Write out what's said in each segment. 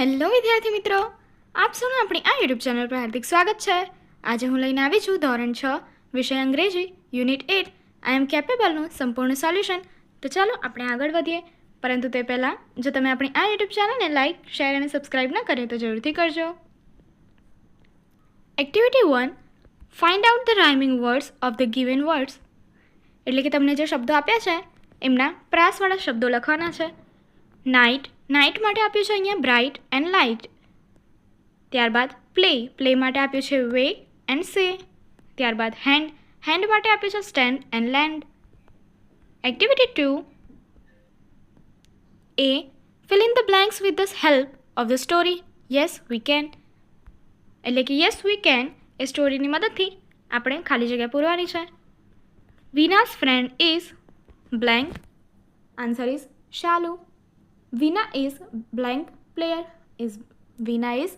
Hello વિદ્યાર્થી મિત્રો, આપ સૌનું આપણી આ યુટ્યુબ ચેનલ પર હાર્દિક સ્વાગત છે. આજે હું લઈને આવી છું ધોરણ 6 વિષય અંગ્રેજી યુનિટ 8 આઈ એમ કેપેબલનું સંપૂર્ણ સોલ્યુશન. તો ચાલો આપણે આગળ વધીએ. પરંતુ તે પહેલાં જો તમે આપણી આ યુટ્યુબ ચેનલને લાઇક, શેર અને સબસ્ક્રાઇબ ન કરી તો જરૂરથી કરજો. Activity 1, find out the rhyming words of the given words. એટલે કે તમને જે શબ્દો આપ્યા છે એમના પ્રાસવાળા શબ્દો લખવાના છે. નાઇટ માટે આપ્યું છે અહીંયા બ્રાઇટ એન્ડ લાઇટ. ત્યારબાદ પ્લે માટે આપ્યું છે વે એન્ડ સે. ત્યારબાદ હેન્ડ માટે આપ્યું છે stand and land. Activity 2, A, fill in the blanks with the help of the story yes we can. એટલે કે yes we can એ સ્ટોરીની મદદથી આપણે ખાલી જગ્યા પૂરવાની છે. Vina's friend is blank. Answer is Shalu. Veena is blank player. Veena is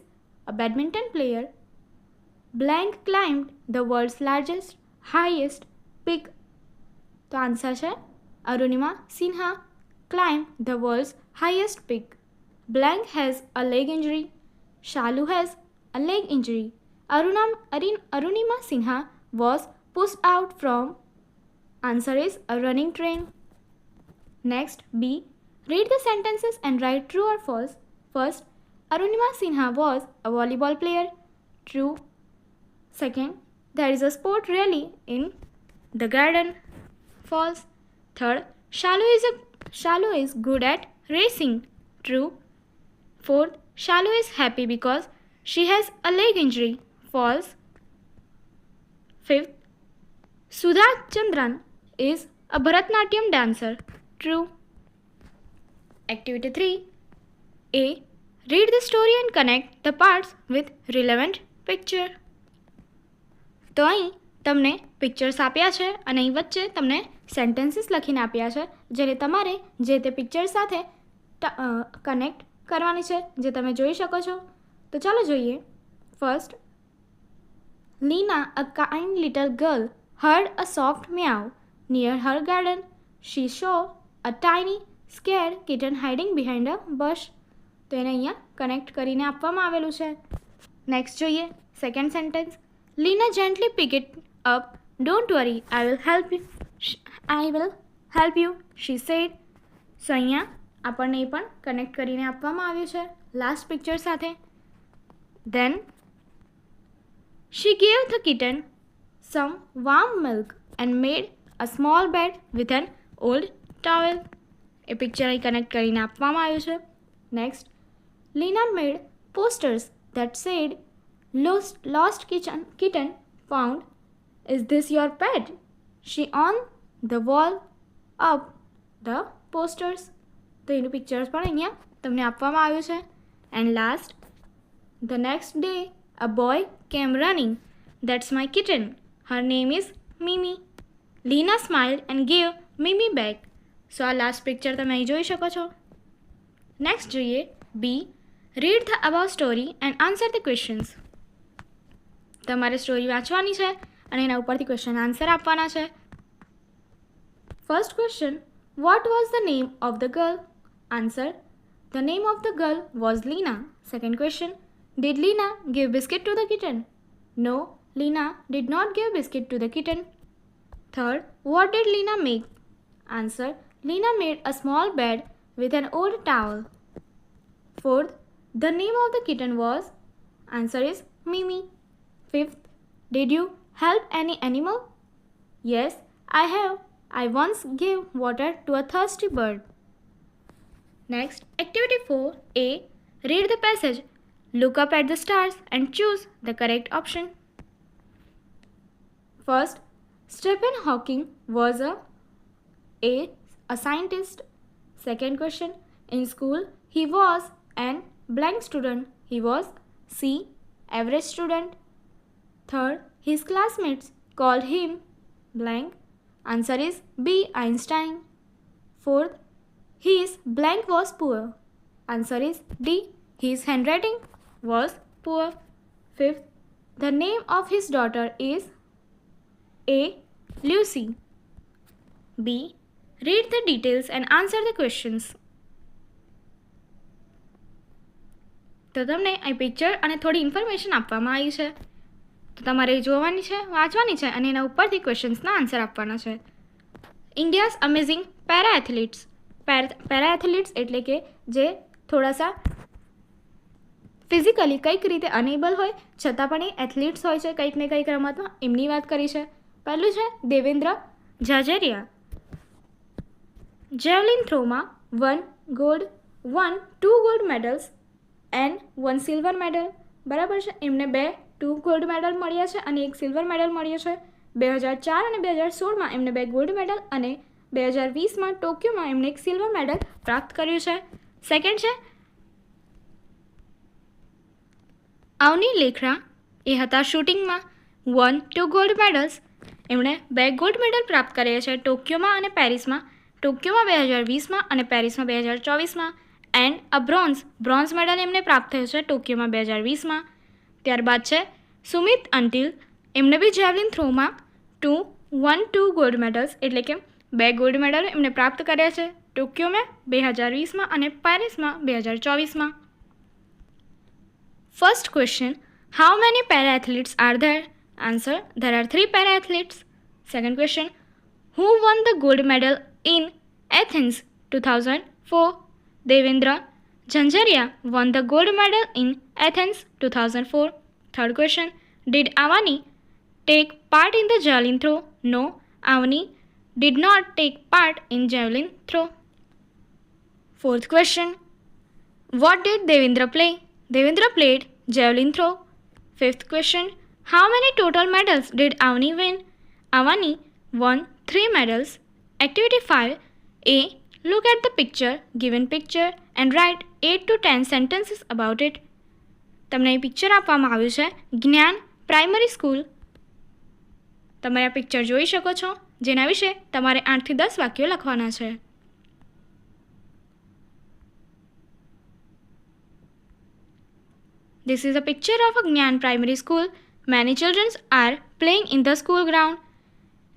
a badminton player. Blank climbed the world's largest, highest peak. તો answer છે Arunima Sinha. Climbed the world's highest peak. Blank has a leg injury. Shalu has a leg injury. Arunima Sinha was pushed out from. Answer is a running train. Next, B. Read the sentences and write true or false. First, Arunima Sinha was a volleyball player. True. Second, there is a sport rally in the garden. False. Third, Shalu is good at racing. True. Fourth, Shalu is happy because she has a leg injury. False. Fifth, Sudha Chandran is a Bharatnatyam dancer. True. Activity 3, A. Read the story and connect the parts with relevant picture. તો અહીં તમને pictures આપ્યા છે અને અહીં વચ્ચે તમને sentences લખીને આપ્યા છે જેને તમારે જે તે પિક્ચર સાથે કનેક્ટ કરવાની છે, જે તમે જોઈ શકો છો. તો ચાલો જોઈએ. First, Lina, a kind little girl, heard a soft meow near her garden. She saw a tiny scared kitten hiding behind a bush. તો એને અહીંયા કનેક્ટ કરીને આપવામાં આવેલું છે. નેક્સ્ટ જોઈએ second sentence. Lina gently picked it up. Don't worry, I will help you, she said. સો અહીંયા આપણને એ પણ કનેક્ટ કરીને આપવામાં આવ્યું છે લાસ્ટ પિક્ચર સાથે. Then she gave the kitten some warm milk and made a small bed with an old towel. A picture અહીં connect કરીને આપવામાં આવ્યું છે. Next, Lina made posters that said lost kitten found. Is this your pet? She on the wall up the posters. તો એનું pictures પણ અહીંયા તમને આપવામાં આવ્યું છે. And last, the next day a boy came running. That's my kitten. Her name is Mimi. Lina smiled and gave Mimi back. સો આ last picture તમે અહીં જોઈ શકો છો. નેક્સ્ટ જોઈએ B. Read the about story and answer the questions. તમારે story વાંચવાની છે અને એના ઉપરથી ક્વેશ્ચન આન્સર આપવાના છે. First question, what was the name of the girl? Answer, the name of the girl was Lina. Second question, did Lina give biscuit to the kitten? No, Lina did not give biscuit to the kitten. Third, what did Lina make? Answer, Lina made a small bed with an old towel. Fourth, the name of the kitten was? Answer is Mimi. Fifth, did you help any animal? Yes, I have. I once gave water to a thirsty bird. Next, activity 4, A. Read the passage. Look up at the stars and choose the correct option. First, Stephen Hawking was a scientist. Second question, in school he was an blank student. He was C, average student. Third, his classmates called him blank. Answer is B, Einstein. Fourth, his blank was poor. Answer is D, his handwriting was poor. Fifth, the name of his daughter is A, Lucy. B, read the details and answer the questions. તો તમને અહીં picture અને થોડી information આપવામાં આવી છે, તો તમારે જોવાની છે, વાંચવાની છે અને એના ઉપરથી ક્વેશ્ચન્સના આન્સર આપવાના છે. India's amazing para athletes. Para athletes એટલે કે જે થોડાસા ફિઝિકલી કંઈક રીતે અનેબલ હોય છતાં પણ એ એથ્લીટ્સ હોય છે કંઈક ને કંઈક રમતમાં, એમની વાત કરી છે. પહેલું છે દેવેન્દ્ર ઝાઝરિયા. જેવલિન થ્રોમાં 2 gold medals and 1 silver medal. બરાબર છે, એમને 2 ગોલ્ડ મેડલ મળ્યા છે અને 1 સિલ્વર મેડલ મળ્યો છે. 2004 અને 2016માં એમને 2 ગોલ્ડ મેડલ અને 2020માં ટોક્યોમાં એમને 1 સિલ્વર મેડલ પ્રાપ્ત કર્યું છે. સેકન્ડ છે અવની લેખરા. એ હતા શૂટિંગમાં 2 ગોલ્ડ મેડલ્સ. એમણે 2 ગોલ્ડ મેડલ પ્રાપ્ત કર્યા છે ટોક્યોમાં અને પેરિસમાં. ટોક્યોમાં 2020માં અને પેરિસમાં 2024માં. એન્ડ અ બ્રોન્ઝ મેડલ એમને પ્રાપ્ત થયો છે ટોક્યોમાં 2020માં. ત્યારબાદ છે સુમિત અંટિલ. એમને બી જેવલિન થ્રોમાં 2 ગોલ્ડ મેડલ્સ એટલે કે 2 ગોલ્ડ મેડલ એમને પ્રાપ્ત કર્યા છે ટોક્યોમાં 2020માં અને પેરિસમાં 2024માં. First question, how many para athletes are there? Answer, there are 3 para athletes. Second question, who won the gold medal in Athens 2004? Devendra Jhanjharia won the gold medal in Athens 2004. Third question, did Avani take part in the javelin throw? No, Avani did not take part in javelin throw. Fourth question, what did Devendra play? Devendra played javelin throw. Fifth question, how many total medals did Avani win? Avani won 3 medals. Activity 5A. Look at the given picture and write 8 to 10 sentences about it. તમને એ picture આપવામાં આવ્યું છે જ્ઞાન primary school. તમે આ picture જોઈ શકો છો જેના વિશે તમારે 8 થી 10 વાક્યો લખવાના છે. This is a picture of a Gnan primary school. Many children are playing in the school ground.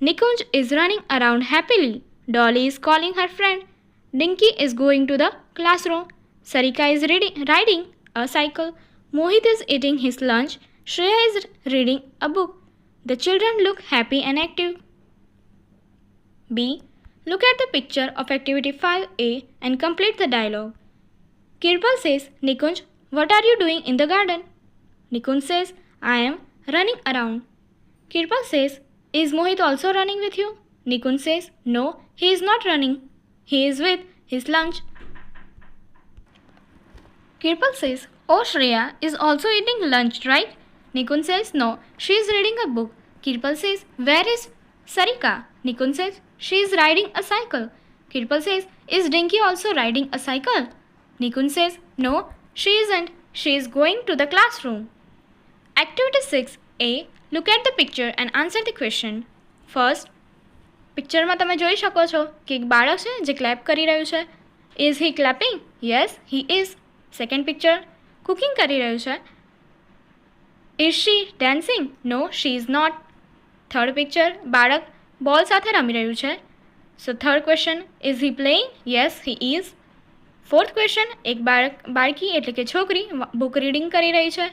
Nikunj is running around happily. Dolly is calling her friend. Dinky is going to the classroom. Sarika is riding a cycle. Mohit is eating his lunch. Shreya is reading a book. The children look happy and active. B. Look at the picture of activity 5A and complete the dialogue. Kirpal says, Nikunj, what are you doing in the garden? Nikunj says, I am running around. Kirpal says, is Mohit also running with you? Nikunj says, no, he is not running. He is with his lunch. Kirpal says, oh, Shreya is also eating lunch, right? Nikunj says, no, she is reading a book. Kirpal says, where is Sarika? Nikunj says, she is riding a cycle. Kirpal says, is Dinky also riding a cycle? Nikunj says, no, she isn't. She is going to the classroom. Activity 6A. Look at the picture and answer the question. First, પિક્ચરમાં તમે જોઈ શકો છો કે એક બાળક છે જે ક્લેપ કરી રહ્યું છે. Is he clapping? Yes, he is. Second picture, cooking કરી રહ્યું છે. Is she dancing? No, she is not. Third picture, બાળક બોલ સાથે રમી રહ્યું છે. So third question, is he playing? Yes, he is. Fourth question, એક બાળકી એટલે કે છોકરી બુક રીડિંગ કરી રહી છે.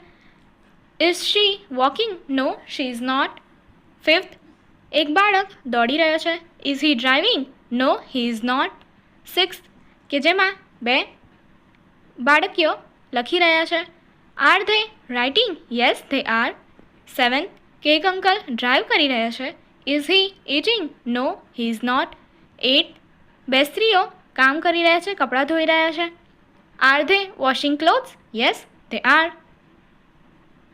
Is she walking? No, she is not. Fifth, એક બાળક દોડી રહ્યો છે. Is he driving? No, he is not. Sixth, કે જેમાં 2 બાળકીઓ લખી રહ્યા છે. Are they writing? Yes, they are. Seventh, કે એક અંકલ ડ્રાઈવ કરી રહ્યા છે. Is he eating? No, he is not. 8, 2 સ્ત્રીઓ કામ કરી રહ્યા છે, કપડાં ધોઈ રહ્યા છે. Are they washing clothes? Yes, they are.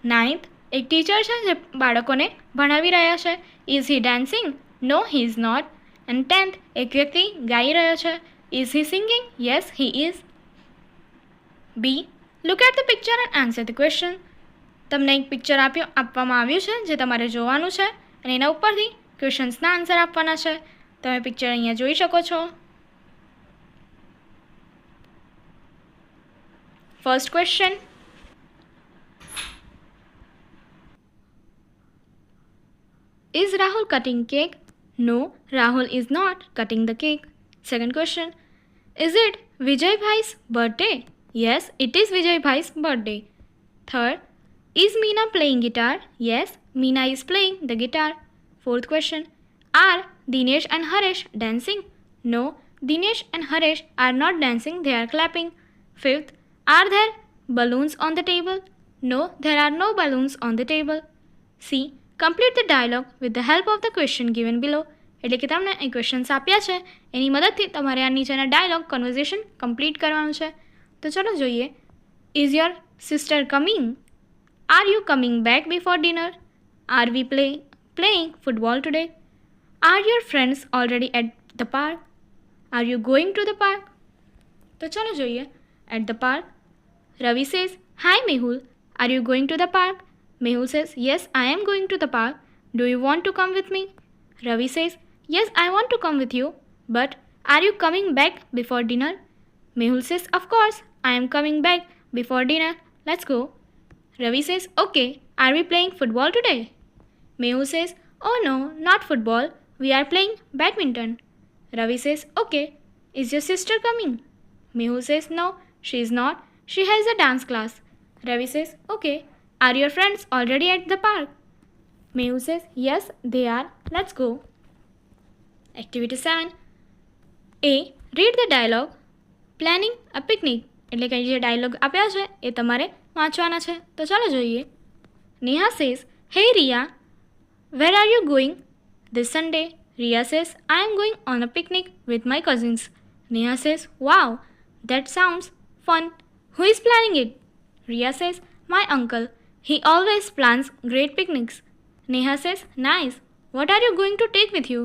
9th, એક ટીચર છે જે બાળકોને ભણાવી રહ્યા છે. Is he dancing? No, he is not. And 10th, એક વ્યક્તિ ગાઈ રહ્યો છે. Is he singing? Yes, he is. B. Look at the picture and answer the question. તમને એક પિક્ચર આપવામાં આવ્યું છે જે તમારે જોવાનું છે અને એના ઉપરથી ક્વેશ્ચન્સના આન્સર આપવાના છે. તમે પિક્ચર અહીંયા જોઈ શકો છો. First question, is Rahul cutting cake? No, Rahul is not cutting the cake. Second question, is it Vijay Bhai's birthday? Yes, it is Vijay Bhai's birthday. Third, is Meena playing guitar? Yes, Meena is playing the guitar. Fourth question, are Dinesh and Harish dancing? No, Dinesh and Harish are not dancing, they are clapping. Fifth, are there balloons on the table? No, there are no balloons on the table. C. Complete the dialogue with the help of the question given below. એટલે કે તમને એ questions આપ્યા છે એની મદદથી તમારે આ નીચેના dialog conversion complete કરવાનું છે. તો ચલો જોઈએ. Is your sister coming? Are you coming back before dinner? Are we playing football today? Are your friends already at the park? Are you going to the park? તો ચલો જોઈએ. At the park, Ravi says, hi Mehul, are you going to the park? Mehul says, yes, I am going to the park. Do you want to come with me? Ravi says, yes, I want to come with you. But are you coming back before dinner? Mehul says, of course, I am coming back before dinner. Let's go. Ravi says, okay, are we playing football today? Mehul says, oh no, not football. We are playing badminton. Ravi says, okay, is your sister coming? Mehul says, no, she is not. She has a dance class. Ravi says, okay, are your friends already at the park? Mehul says, yes, they are. Let's go. Activity 7. A. Read the dialogue. Planning a picnic. એટલે કે જે dialog આપ્યા છે એ તમારે વાંચવાના છે. તો ચાલો જોઈએ. Neha says, hey Riya, where are you going this Sunday? Riya says, I am going on a picnic with my cousins. Neha says, wow, that sounds fun. Who is planning it? Riya says, my uncle. He always plans great picnics. Neha says, nice. What are you going to take with you?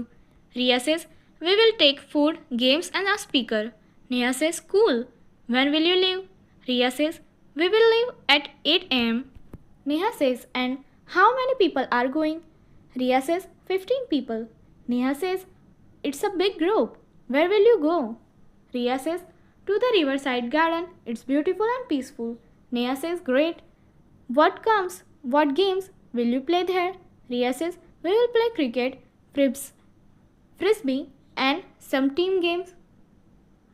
Riya says, we will take food, games and a speaker. Neha says, cool. When will you leave? Riya says, we will leave at 8 am. Neha says, and how many people are going? Riya says, 15 people. Neha says, it's a big group. Where will you go? Riya says, to the riverside garden. It's beautiful and peaceful. Neha says, great. What games will you play there? Riya says, we will play cricket, frisbee and some team games.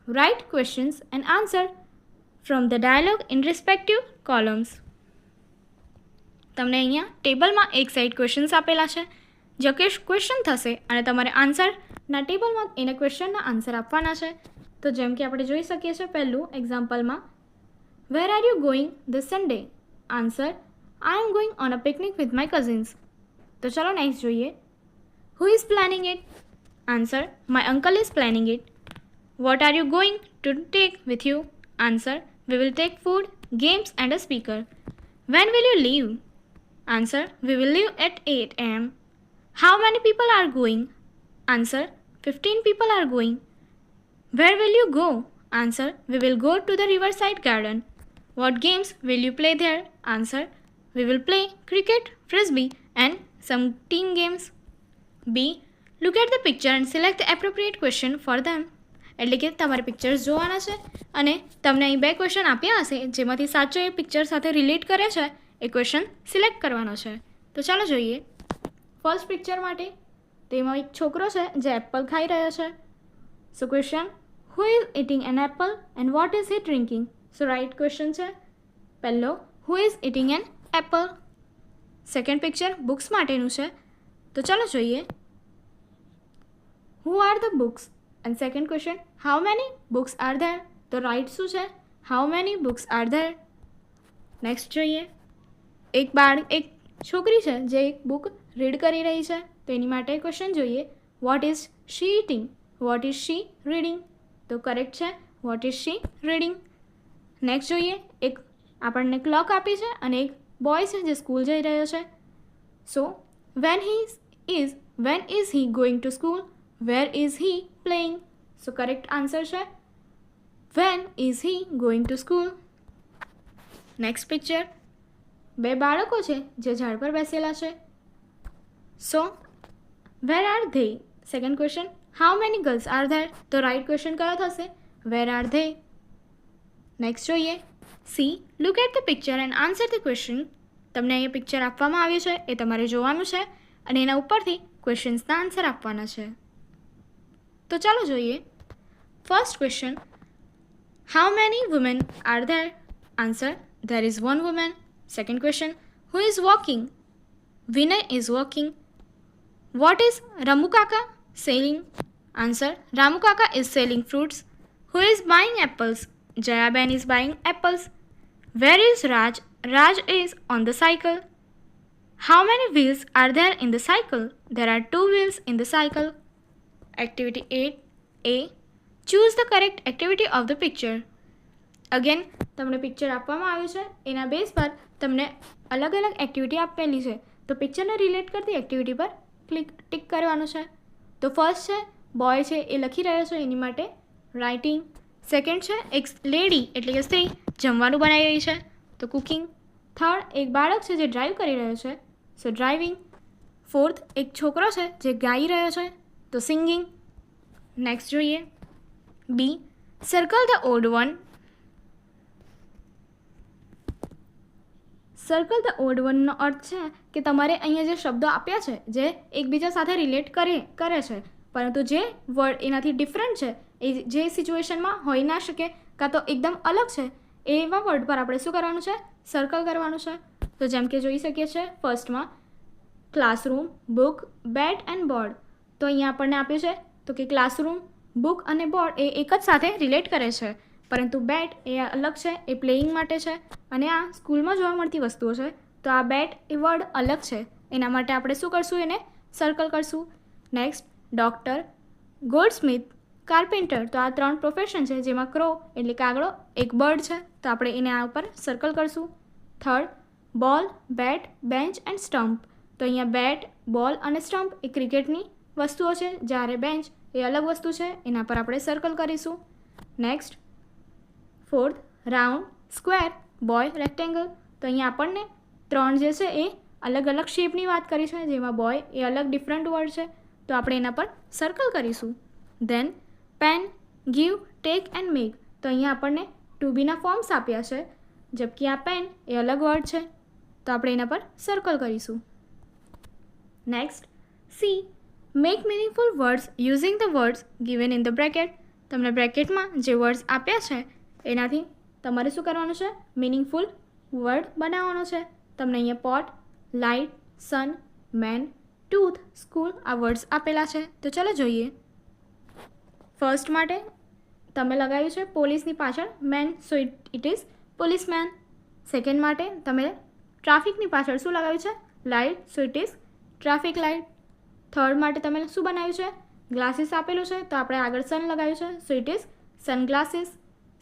Write questions and answer from the dialogue in respective columns. તમને અહીંયા ટેબલમાં એક side questions આપેલા છે. જો કે question થશે અને તમારે આન્સરના ટેબલમાં એના ક્વેશ્ચનના આન્સર આપવાના છે. તો જેમ કે આપણે જોઈ શકીએ છીએ પહેલું એક્ઝામ્પલમાં, where are you going this Sunday? Answer, I am going on a picnic with my cousins. તો ચલો નેક્સ્ટ જોઈએ. Who is planning it? Answer, my uncle is planning it. What are you going to take with you? Answer, we will take food, games and a speaker. When will you leave? Answer, we will leave at 8 am. How many people are going? Answer, 15 people are going. Where will you go? Answer, we will go to the riverside garden. What games will you play there? Answer, we will play cricket, frisbee and some team games. B. Look at the picture and select the appropriate question for them. એટલે કે તમારે pictures જોવાના છે અને તમને અહીં બે question આપ્યા હશે જેમાંથી સાચો એ પિક્ચર સાથે રિલેટ કરે છે એ ક્વેશ્ચન સિલેક્ટ કરવાનો છે. તો ચાલો જોઈએ. ફર્સ્ટ પિક્ચર માટે તેમાં એક છોકરો છે જે એપલ ખાઈ રહ્યો છે. સો question, who is eating an apple and what is he drinking? So right question છે પહેલો, who is eating an apple. Second picture books માટેનું છે. તો ચાલો જોઈએ. who are the books? And second question, how many books are there? તો right શું છે? how many books are there? Next જોઈએ. એક છોકરી છે જે એક બુક રીડ કરી રહી છે. તો એની માટે ક્વેશ્ચન જોઈએ, what is she eating? what is she reading? તો કરેક્ટ છે, what is she reading. Next જોઈએ. એક આપણને ક્લોક આપી છે અને એક બોય છે જે સ્કૂલ જઈ રહ્યો છે. સો when is he going to school? where is he playing? So correct answer છે when is he going to school. Next picture, બે બાળકો છે જે ઝાડ પર બેસેલા છે. સો where are they? Second question, how many girls are there? તો રાઇટ ક્વેશ્ચન કયો થશે? where are they? નેક્સ્ટ જોઈએ. C. look at the picture and answer the question. તમને અહીંયા પિક્ચર આપવામાં આવ્યું છે એ તમારે જોવાનું છે અને એના ઉપરથી ક્વેશ્ચન્સના આન્સર આપવાના છે. તો ચાલો જોઈએ. First question, How many women are there? Answer, there is one woman. Second question, who is walking? Vinay is walking. What is Ramu Kaka selling? Answer, Ramu Kaka is selling fruits. Who is buying apples? Jayaben is buying apples. Where is Raj? Raj is on the cycle. How many wheels are there in the cycle? There are 2 wheels in the cycle. Activity 8A. Choose the correct activity of the picture. Again તમને picture આપવામાં આવ્યું છે, એના base પર તમને અલગ અલગ activity આપેલી છે, તો પિક્ચરને રિલેટ કરતી એક્ટિવિટી પર ટિક કરવાનું છે. તો ફર્સ્ટ છે બોય છે એ લખી રહ્યો છે, એની માટે રાઇટિંગ. સેકન્ડ છે એક લેડી એટલે કે સ્ત્રી જમવાનું બનાવી રહી છે, તો કુકિંગ. થર્ડ એક બાળક છે જે ડ્રાઈવ કરી રહ્યો છે, સો ડ્રાઇવિંગ. ફોર્થ એક છોકરો છે જે ગાઈ રહ્યો છે, તો સિંગિંગ. નેક્સ્ટ જોઈએ B. Circle the odd one. Circle the odd વનનો અર્થ છે કે તમારે અહીંયા જે શબ્દો આપ્યા છે જે એકબીજા સાથે રિલેટ કરે છે, પરંતુ જે વર્ડ એનાથી ડિફરન્ટ છે, એ જે સિચ્યુએશનમાં હોઈ ના શકે કાં તો એકદમ અલગ છે, એવા વર્ડ પર આપણે શું કરવાનું છે? સર્કલ કરવાનું છે. તો જેમ કે જોઈ શકીએ છીએ ફર્સ્ટમાં classroom, book, bed and board. તો અહીંયા આપણને આપ્યું છે તો કે ક્લાસરૂમ, બુક અને બોર્ડ એ એક જ સાથે રિલેટ કરે છે, પરંતુ બેટ એ અલગ છે, એ પ્લેઇંગ માટે છે, અને આ સ્કૂલમાં જોવા મળતી વસ્તુઓ છે, તો આ બેટ એ વર્ડ અલગ છે, એના માટે આપણે શું કરશું? એને સર્કલ કરશું. Next doctor, goldsmith, carpenter. તો આ 3 પ્રોફેશન છે, જેમાં ક્રો એટલે કાગડો એક બર્ડ છે, તો આપણે એને આ ઉપર સર્કલ કરશું. થર્ડ બોલ, બેટ, બેન્ચ એન્ડ સ્ટમ્પ. તો અહીંયા બેટ, બોલ અને સ્ટમ્પ એ ક્રિકેટની વસ્તુઓ છે, જ્યારે બેન્ચ એ અલગ વસ્તુ છે, એના પર આપણે સર્કલ કરીશું. Next fourth round, square, boy, rectangle. તો અહીંયા આપણને 3 જે છે એ અલગ અલગ શેપની વાત કરી છે, જેમાં બોય એ અલગ ડિફરન્ટ વર્ડ છે, તો આપણે એના પર સર્કલ કરીશું. Then pen, give, take and make. તો અહીંયા આપણને ટુ બીના ફોર્મ્સ આપ્યા છે, જબકિ આ પેન એ અલગ વર્ડ છે, તો આપણે એના પર સર્કલ કરીશું. Next C. Make meaningful words using the words given in the bracket. તમને બ્રેકેટમાં જે વર્ડ્સ આપ્યા છે એનાથી તમારે શું કરવાનું છે? મિનિંગફુલ વર્ડ બનાવવાનો છે. તમને અહીંયા પોટ, લાઇટ, સન, મેન, ટૂથ, સ્કૂલ આ વર્ડ્સ આપેલા છે, તો ચલો જોઈએ. ફર્સ્ટ માટે તમે લગાવ્યું છે પોલીસની પાછળ man, so it is policeman. Second માટે તમે ટ્રાફિકની પાછળ શું લગાવ્યું છે? Light, so it is traffic light. Third માટે તમે શું બનાવ્યું છે? ગ્લાસીસ આપેલું છે, તો આપણે આગળ સન લગાવ્યું છે, so it is sunglasses.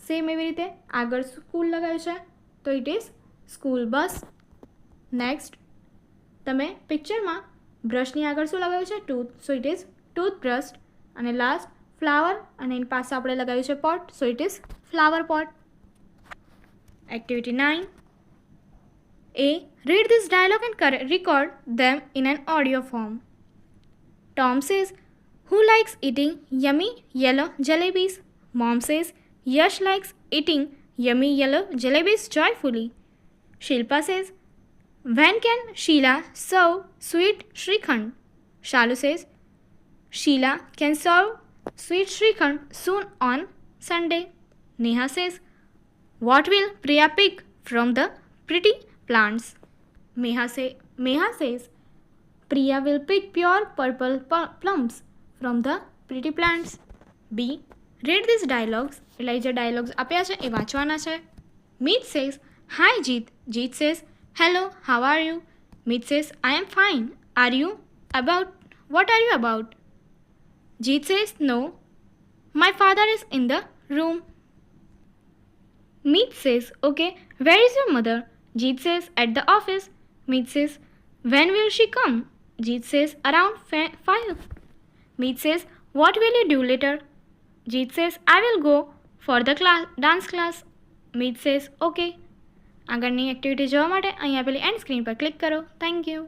Same એવી રીતે આગળ સ્કૂલ લગાવ્યું છે, તો it is school bus. Next તમે પિક્ચરમાં બ્રશની આગળ શું લગાવ્યું છે? Tooth, so it is toothbrush. અને લાસ્ટ ફ્લાવર, અને એની પાસે આપણે લગાવ્યું છે pot, so it is flower pot. Activity 9A. Read this dialogue and record them in an audio form. Tom says, who likes eating yummy yellow jalebis? Mom says, Yash likes eating yummy yellow jalebis joyfully. Shilpa says, when can Sheila serve sweet Shrikhand? Shalu says, Sheila can serve sweet Shrikhand soon on Sunday. Neha says, what will Priya pick from the pretty plants? Meha says, Priya will pick pure purple plums from the pretty plants. B. Read these dialogues. એટલે જે dialogues આપ્યા છે એ વાંચવાના છે. Meet says, hi Jeet. Jeet says, hello, how are you? Meet says, I am fine. Are you? About? What are you about? Jeet says, no, my father is in the room. Meet says, okay, where is your mother? Jeet says, at the office. Meet says, when will she come? Jeet says, around 5. Meet says, what will you do later? Jeet says, I will go for the dance class. Meet says, okay. આગળની activity જોવા માટે અહીં આપેલી and screen પર click કરો. Thank you.